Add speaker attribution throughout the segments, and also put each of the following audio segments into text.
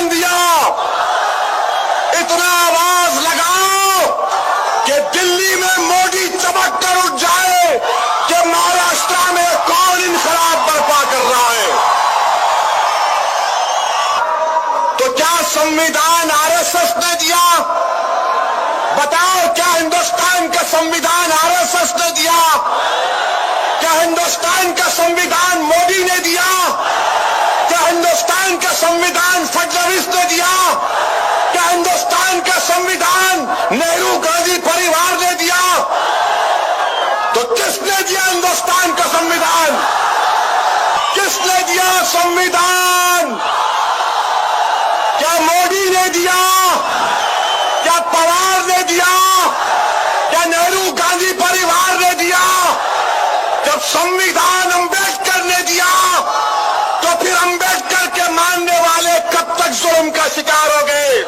Speaker 1: बयान दिया, इतना आवाज लगाओ कि दिल्ली में मोदी चमक कर उठ जाए कि महाराष्ट्र में कौन इनकलाब बर्पा कर रहा है। तो क्या संविधान आरएसएस ने दिया? बताओ, क्या हिंदुस्तान का संविधान आरएसएस ने दिया? क्या हिंदुस्तान का संविधान मोदी ने दिया? क्या हिंदुस्तान का संविधान फडणवीस ने दिया? क्या हिंदुस्तान का संविधान नेहरू गांधी परिवार ने दिया? तो किसने दिया हिंदुस्तान का संविधान? किसने दिया संविधान? क्या मोदी ने दिया? क्या पवार ने दिया? क्या नेहरू गांधी परिवार ने दिया? जब संविधान अंबेडकर ने दिया तो फिर अंबेडकर के मानने वाले कब तक जुल्म का शिकार हो गए?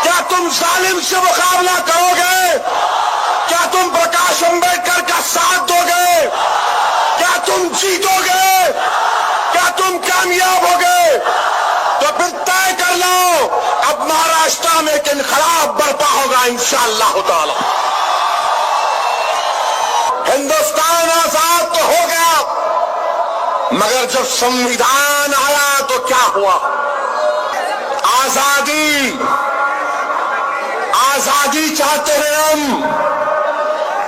Speaker 1: क्या तुम जालिम से मुकाबला करोगे? क्या तुम प्रकाश अंबेडकर का साथ दोगे? क्या तुम जीतोगे? क्या तुम कामयाब होगे? तो फिर तय कर लो, अब महाराष्ट्र में एक इनकलाब बर्पा होगा इंशाअल्लाह ताला। हिंदुस्तान आजाद तो हो गया, मगर जब संविधान आया तो क्या हुआ? आजादी, आजादी चाहते हैं हम।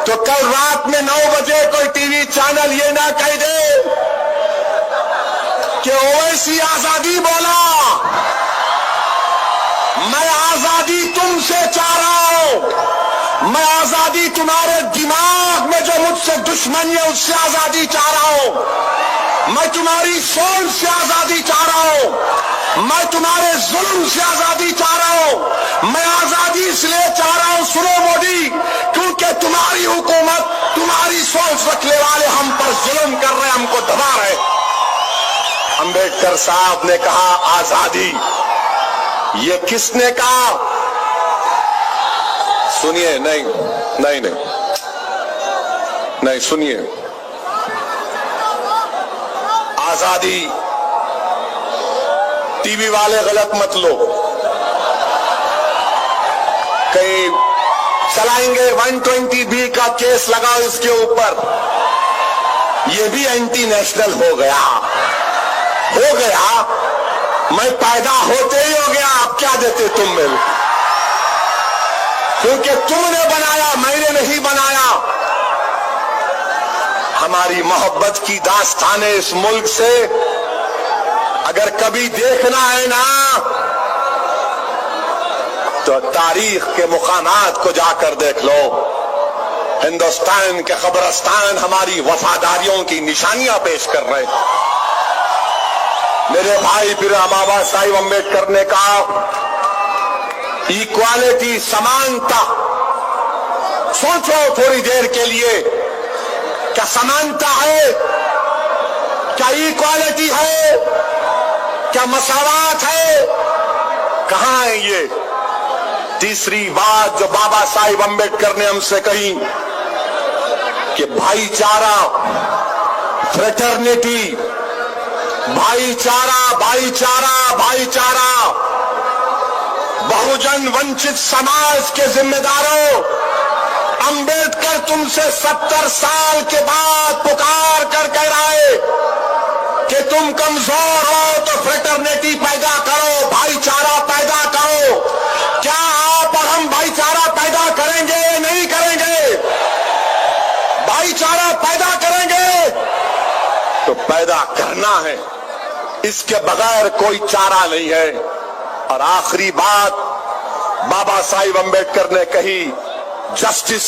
Speaker 1: तो कल रात में 9 बजे कोई टीवी चैनल ये ना कह दे कि ओवैसी आजादी बोला। मैं आजादी तुमसे चाह रहा हूं। मैं आजादी तुम्हारे दिमाग में जो मुझसे दुश्मनी है उससे आजादी चाह रहा हूं। मैं तुम्हारी सोच से आजादी चाह रहा हूं। मैं तुम्हारे जुल्म से आजादी चाह रहा हूं। मैं आजादी इसलिए चाह रहा हूं, सुनो मोदी, क्योंकि तुम्हारी हुकूमत, तुम्हारी सोच रखने वाले हम पर जुल्म कर रहे, हमको दबा रहे। अंबेडकर साहब ने कहा आजादी, ये किसने कहा? सुनिए, नहीं नहीं नहीं नहीं, सुनिए। आजादी, टीवी वाले गलत मत लो, कहीं चलाएंगे 120B का केस लगाओ इसके ऊपर। ये भी एंटी नेशनल हो गया, हो गया। मैं पैदा होते ही हो गया, आप क्या देते तुम मेरे? क्योंकि तुमने बनाया, मैंने नहीं बनाया। हमारी मोहब्बत की दास्तानें इस मुल्क से अगर कभी देखना है ना, तो तारीख के मुकामात को जाकर देख लो। हिंदुस्तान के कब्रिस्तान हमारी वफादारियों की निशानियां पेश कर रहे हैं। मेरे भाई फिर बाबा साहिब अम्बेडकर ने कहा इक्वालिटी, समानता। सोचो थोड़ी देर के लिए, क्या समानता है? क्या इक्वालिटी है? क्या मसावात है? कहां है ये? तीसरी बात जो बाबा साहिब अम्बेडकर ने हमसे कही कि भाईचारा, फ्रेटर्निटी, भाईचारा, भाईचारा, भाईचारा। बहुजन वंचित समाज के जिम्मेदारों, अंबेडकर तुमसे 70 साल के बाद पुकार कर कह रहा है कि तुम कमजोर हो तो फ्रेटर्निटी पैदा करो, भाईचारा पैदा करो। क्या आप और हम भाईचारा पैदा करेंगे? नहीं करेंगे? भाईचारा पैदा करेंगे तो पैदा करना है, इसके बगैर कोई चारा नहीं है। और आखिरी बात बाबा साहिब अम्बेडकर ने कही, जस्टिस,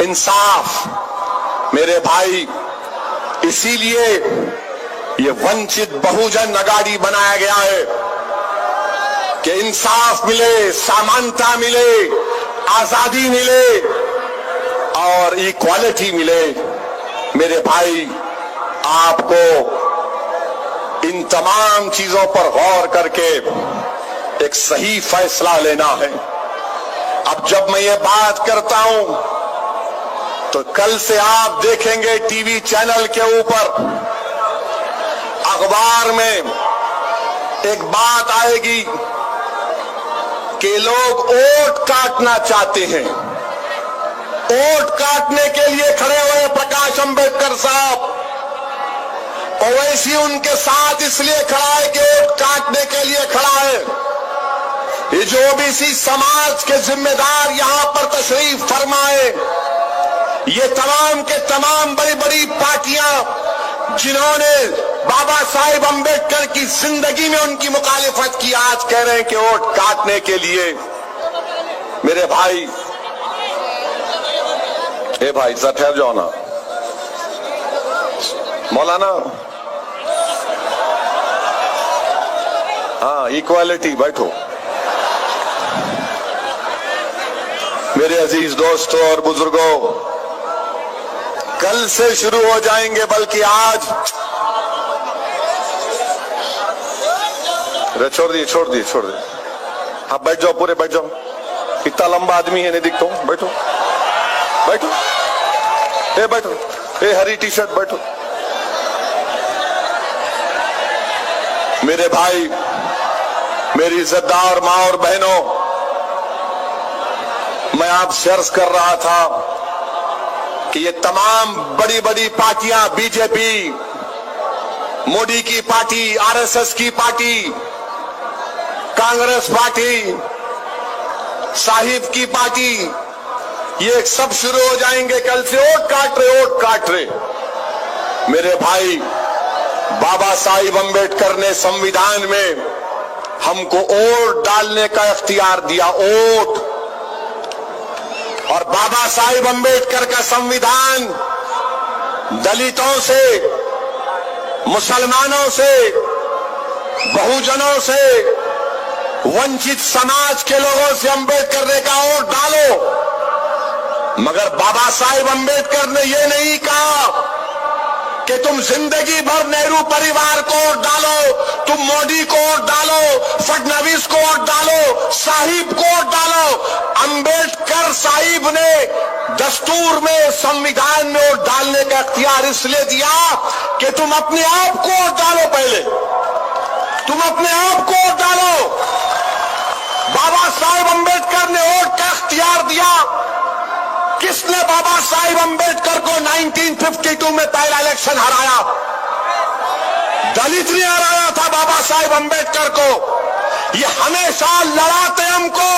Speaker 1: इंसाफ। मेरे भाई, इसीलिए ये वंचित बहुजन अगाड़ी बनाया गया है कि इंसाफ मिले, समानता मिले, आजादी मिले और इक्वालिटी मिले। मेरे भाई, आपको इन तमाम चीजों पर गौर करके एक सही फैसला लेना है। अब जब मैं ये बात करता हूं तो कल से आप देखेंगे टीवी चैनल के ऊपर, अखबार में एक बात आएगी कि लोग वोट काटना चाहते हैं। वोट काटने के लिए खड़े हुए प्रकाश अंबेडकर साहब, ओवैसी उनके साथ इसलिए खड़ा है कि वोट काटने के लिए खड़ा है। ये जो ओबीसी समाज के जिम्मेदार यहां पर तशरीफ फरमाए, ये तमाम के तमाम बड़ी बड़ी पार्टियां जिन्होंने बाबा साहिब अंबेडकर की जिंदगी में उनकी मुखालिफत की, आज कह रहे हैं कि वोट काटने के लिए। मेरे भाई, ए भाई जरा ठहर जाओ ना, मौलाना। हाँ, इक्वालिटी, बैठो। मेरे अजीज दोस्तों और बुजुर्गों, कल से शुरू हो जाएंगे, बल्कि आज छोड़ दिए। आप बैठ जाओ, पूरे बैठ जाओ। इतना लंबा आदमी है, नहीं दिखता हूं। बैठो। ए बैठो, ए हरी टी शर्ट, बैठो। मेरे भाई, मेरी इज्जतदार मां और बहनों, मैं आपसे अर्ज कर रहा था कि ये तमाम बड़ी बड़ी पार्टियां, बीजेपी, मोदी की पार्टी, आरएसएस की पार्टी, कांग्रेस पार्टी, साहिब की पार्टी, ये सब शुरू हो जाएंगे कल से वोट काट रहे। मेरे भाई, बाबा साहिब अंबेडकर ने संविधान में हमको वोट डालने का इख्तियार दिया, वोट। और बाबा साहिब अंबेडकर का संविधान दलितों से, मुसलमानों से, बहुजनों से, वंचित समाज के लोगों से अंबेडकर ने कहा वोट डालो। मगर बाबा साहिब अंबेडकर ने यह नहीं कहा कि तुम जिंदगी भर नेहरू परिवार को वोट डालो, तुम मोदी को वोट डालो, फडणवीस को वोट डालो, साहिब को वोट डालो। अंबेडकर साहिब ने दस्तूर में, संविधान में वोट डालने का इख्तियार इसलिए दिया कि तुम अपने आप को वोट डालो, पहले तुम अपने आप को वोट डालो। बाबा साहिब अंबेडकर ने वोट का इख्तियार दिया। किसने बाबा साहिब अंबेडकर को 1952 में पहला इलेक्शन हराया? दलित ने हराया था बाबा साहिब अंबेडकर को। ये हमेशा लड़ाते हमको।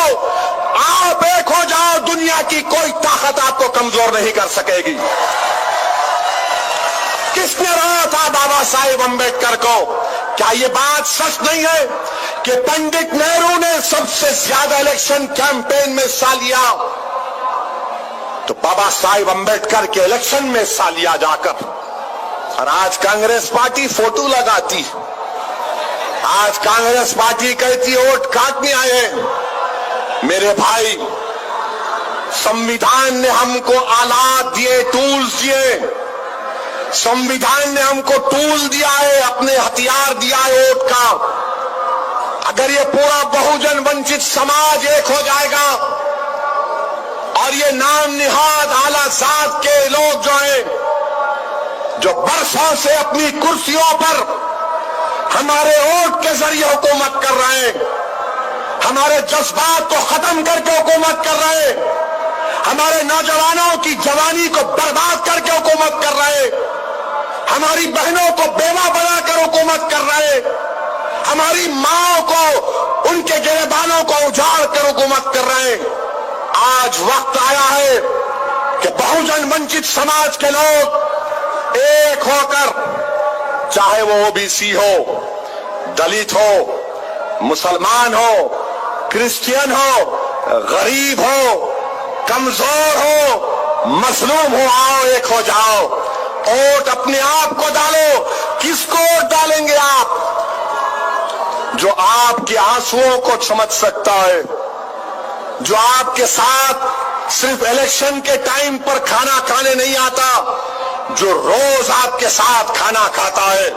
Speaker 1: आप एक हो जाओ, दुनिया की कोई ताकत आपको कमजोर नहीं कर सकेगी। किसने हराया था बाबा साहिब अंबेडकर को? क्या ये बात सच नहीं है कि पंडित नेहरू ने सबसे ज्यादा इलेक्शन कैंपेन में हिस्सा लिया? तो बाबा साहिब अंबेडकर के इलेक्शन में हिस्सा लिया जाकर। और आज कांग्रेस पार्टी फोटो लगाती, आज कांग्रेस पार्टी कहती है वोट काटने आए। मेरे भाई, संविधान ने हमको आलात दिए, टूल्स दिए। संविधान ने हमको टूल दिया है, अपने हथियार दिया है वोट का। अगर ये पूरा बहुजन वंचित समाज एक हो जाएगा और ये नाम निहाद आला जात के लोग जो हैं, जो बरसों से अपनी कुर्सियों पर हमारे वोट के जरिए हुकूमत कर रहे हैं, हमारे जज्बात को खत्म करके हुकूमत कर रहे हैं, हमारे नौजवानों की जवानी को बर्बाद करके हुकूमत कर रहे हैं, हमारी बहनों को बेवा बनाकर हुकूमत कर रहे हैं, हमारी माओ को, उनके गिरबानों को उजाड़ कर हुकूमत कर रहे हैं। आज वक्त आया है कि बहुजन वंचित समाज के लोग एक होकर, चाहे वो ओबीसी हो, दलित हो, मुसलमान हो, क्रिश्चियन हो, गरीब हो, कमजोर हो, मजलूम हो, आओ एक हो जाओ। वोट अपने आप को डालो। किसको वोट डालेंगे आप? जो आपके आंसुओं को समझ सकता है, जो आपके साथ सिर्फ इलेक्शन के टाइम पर खाना खाने नहीं आता, जो रोज आपके साथ खाना खाता है,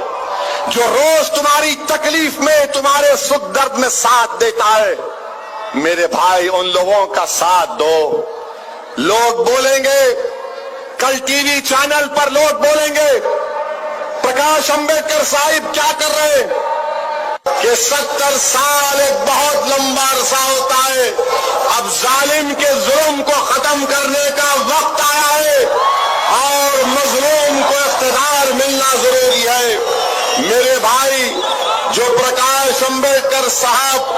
Speaker 1: जो रोज तुम्हारी तकलीफ में, तुम्हारे सुख दर्द में साथ देता है। मेरे भाई, उन लोगों का साथ दो। लोग बोलेंगे, कल टीवी चैनल पर लोग बोलेंगे, प्रकाश अंबेडकर साहिब क्या कर रहे हैं? कि 70 साल एक बहुत लंबा अरसा होता है। अब जालिम के जुल्म को खत्म करने का वक्त आया है और मजलूम को इख्तिदार मिलना जरूरी है। मेरे भाई, जो प्रकाश अंबेडकर साहब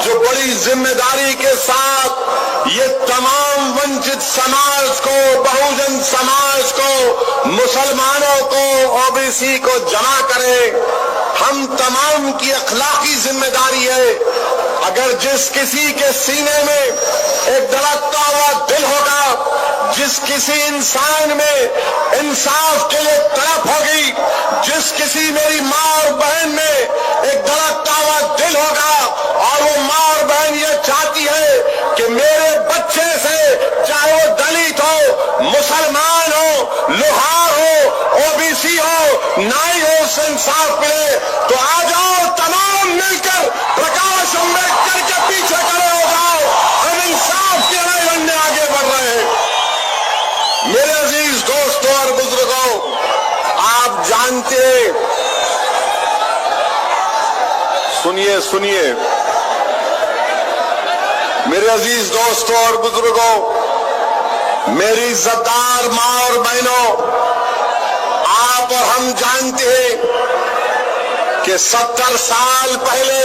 Speaker 1: जो बड़ी जिम्मेदारी के साथ ये तमाम वंचित समाज को, बहुजन समाज को, मुसलमानों को, ओबीसी को जमा करें, हम तमाम की अखलाकी जिम्मेदारी है। अगर जिस किसी के सीने में एक धड़कता हुआ दिल होगा, जिस किसी इंसान में इंसाफ के लिए तड़प होगी, जिस किसी मेरी माँ और बहन में एक धड़कता हुआ दिल होगा और वो माँ और बहन ये चाहती है कि मेरे बच्चे से, चाहे वो दलित हो, मुसलमान हो, लोहार हो, ओबीसी हो, नाई हो, उससे इंसाफ मिले, तो आ जाओ तमाम मिलकर प्रकाश अंबेडकर के पीछे खड़े हो जाओ। हम इंसाफ की लड़ाई लड़ने आगे बढ़ रहे हैं। मेरे अजीज दोस्तों और बुजुर्गों, आप जानते हैं, सुनिए मेरे अजीज दोस्तों और बुजुर्गों, मेरी इज्जतदार माँ और बहनों, आप और हम जानते हैं कि 70 साल पहले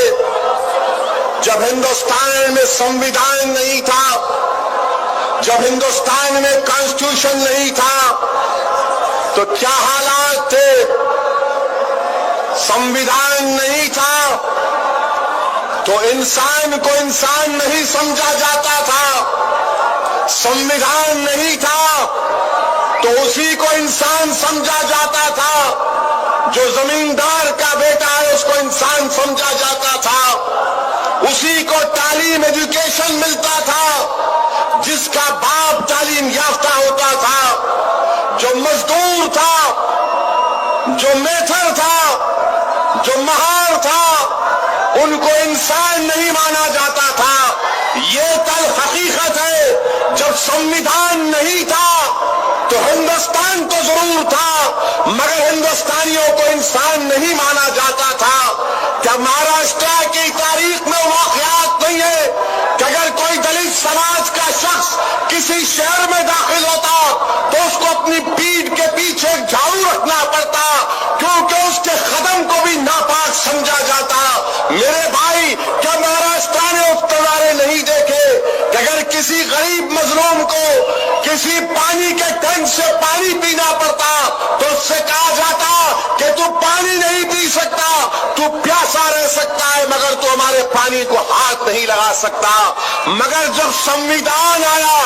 Speaker 1: जब हिंदुस्तान में संविधान नहीं था, जब हिंदुस्तान में कॉन्स्टिट्यूशन नहीं था, तो क्या हालात थे। संविधान नहीं था तो इंसान को इंसान नहीं समझा जाता था। संविधान नहीं था तो उसी को इंसान समझा जाता था। जो जमींदार का बेटा है उसको इंसान समझा जाता था। उसी को तालीम, एजुकेशन मिलता था जिसका बाप तालीम याफ्ता होता था। जो मजदूर था, जो मेथर था, जो महार था, उनको इंसान नहीं माना जाता था। ये कल हकीकत है। जब संविधान नहीं था तो हिंदुस्तान तो जरूर था, मगर हिंदुस्तानियों को इंसान नहीं माना जाता था। क्या महाराष्ट्र की तारीख में वाकयात नहीं है कि अगर कोई दलित समाज का शख्स किसी शहर में दाखिल होता तो उसको अपनी पीठ के पीछे झाड़ू रखना पड़ता, क्योंकि उसके कदम को भी नापाक समझा जाता। मेरे भाई, क्या महाराष्ट्र ने उस नजारे नहीं देखे कि अगर किसी गरीब मजलूम को किसी पानी के टैंक से पानी पीना पड़ता तो उससे कहा जाता कि तू पानी नहीं पी सकता, तू प्यासा रह सकता है, मगर तू हमारे पानी को हाथ नहीं लगा सकता। मगर जब संविधान आया